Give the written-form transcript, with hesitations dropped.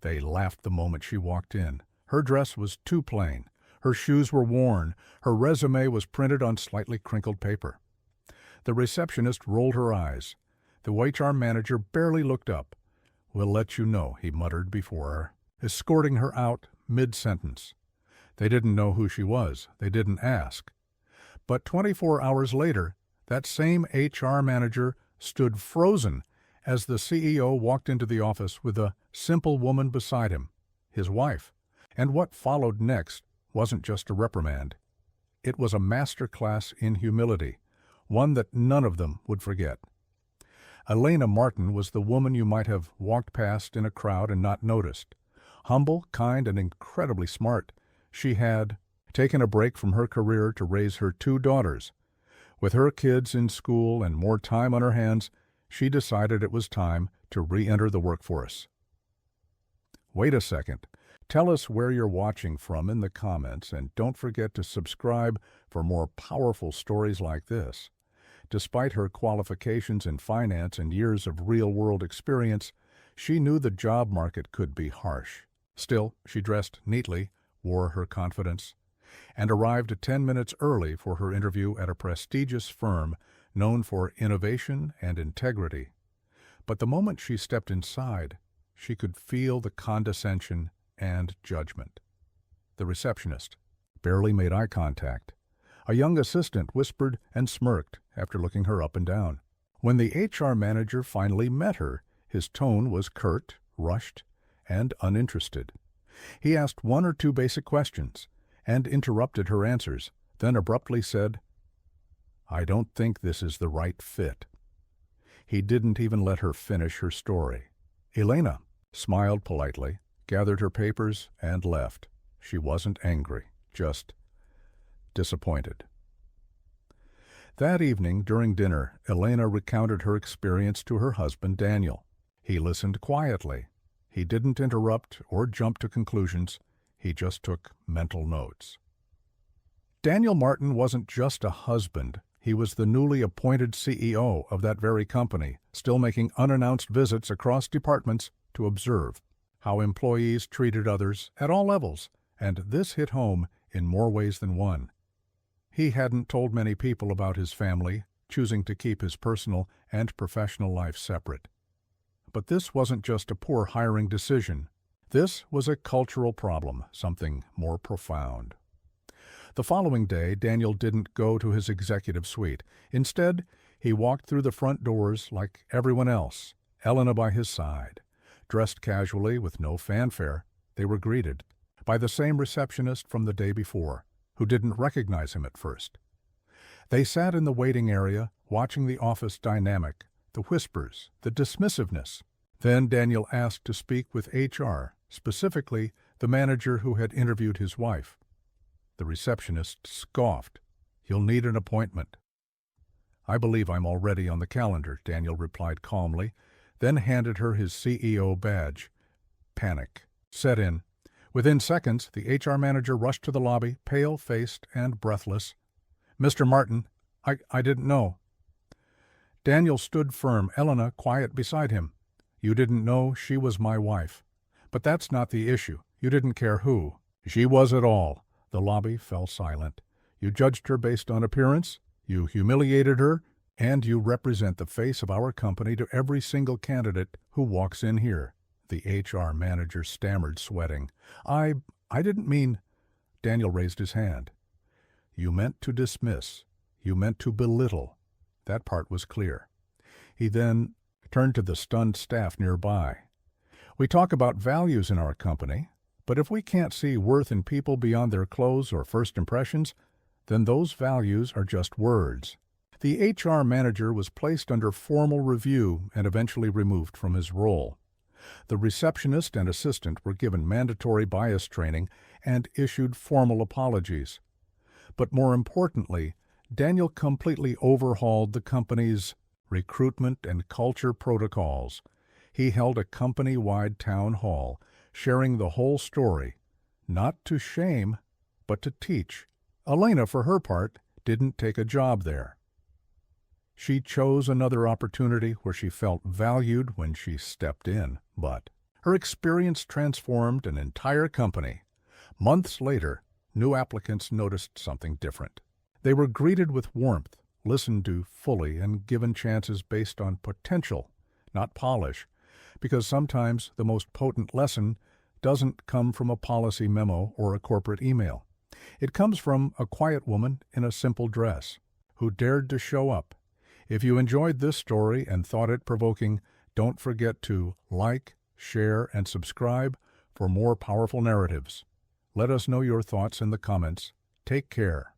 They laughed the moment she walked in. Her dress was too plain. Her shoes were worn. Her resume was printed on slightly crinkled paper. The receptionist rolled her eyes. The HR manager barely looked up. "We'll let you know," he muttered before her, escorting her out mid-sentence. They didn't know who she was. They didn't ask. But 24 hours later, that same HR manager stood frozen as the CEO walked into the office with a simple woman beside him, his wife. And what followed next wasn't just a reprimand. It was a master class in humility, one that none of them would forget. Elena Martin was the woman you might have walked past in a crowd and not noticed. Humble, kind, and incredibly smart, she had taken a break from her career to raise her 2 daughters. With her kids in school and more time on her hands, she decided it was time to re-enter the workforce. Wait a second. Tell us where you're watching from in the comments, and don't forget to subscribe for more powerful stories like this. Despite her qualifications in finance and years of real-world experience, she knew the job market could be harsh. Still, she dressed neatly, wore her confidence, and arrived 10 minutes early for her interview at a prestigious firm known for innovation and integrity. But the moment she stepped inside, she could feel the condescension and judgment. The receptionist barely made eye contact. A young assistant whispered and smirked after looking her up and down. When the HR manager finally met her, his tone was curt, rushed, and uninterested. He asked 1 or 2 basic questions and interrupted her answers, then abruptly said, "I don't think this is the right fit." He didn't even let her finish her story. Elena smiled politely, gathered her papers, and left. She wasn't angry, just disappointed. That evening, during dinner, Elena recounted her experience to her husband, Daniel. He listened quietly. He didn't interrupt or jump to conclusions. He just took mental notes. Daniel Martin wasn't just a husband. He was the newly appointed CEO of that very company, still making unannounced visits across departments to observe how employees treated others at all levels, and this hit home in more ways than one. He hadn't told many people about his family, choosing to keep his personal and professional life separate. But this wasn't just a poor hiring decision. This was a cultural problem, something more profound. The following day, Daniel didn't go to his executive suite. Instead, he walked through the front doors like everyone else, Elena by his side. Dressed casually with no fanfare, they were greeted by the same receptionist from the day before, who didn't recognize him at first. They sat in the waiting area, watching the office dynamic, the whispers, the dismissiveness. Then Daniel asked to speak with HR, specifically the manager who had interviewed his wife. The receptionist scoffed. "You'll need an appointment." "I believe I'm already on the calendar," Daniel replied calmly, then handed her his CEO badge. Panic set in. Within seconds, the HR manager rushed to the lobby, pale-faced and breathless. "Mr. Martin, I didn't know." Daniel stood firm, Elena quiet beside him. "You didn't know she was my wife. But that's not the issue. You didn't care who she was at all." The lobby fell silent. "You judged her based on appearance, you humiliated her, and you represent the face of our company to every single candidate who walks in here." The HR manager stammered, sweating. I didn't mean—" Daniel raised his hand. "You meant to dismiss. You meant to belittle." That part was clear. He then turned to the stunned staff nearby. "We talk about values in our company, but if we can't see worth in people beyond their clothes or first impressions, then those values are just words." The HR manager was placed under formal review and eventually removed from his role. The receptionist and assistant were given mandatory bias training and issued formal apologies. But more importantly, Daniel completely overhauled the company's recruitment and culture protocols. He held a company-wide town hall, sharing the whole story, not to shame, but to teach. Elena, for her part, didn't take a job there. She chose another opportunity where she felt valued when she stepped in, but Her experience transformed an entire company. Months later, new applicants noticed something different. They were greeted with warmth, listened to fully, and given chances based on potential, not polish, because sometimes the most potent lesson doesn't come from a policy memo or a corporate email. It comes from a quiet woman in a simple dress who dared to show up. If you enjoyed this story and thought it provoking, don't forget to like, share, and subscribe for more powerful narratives. Let us know your thoughts in the comments. Take care.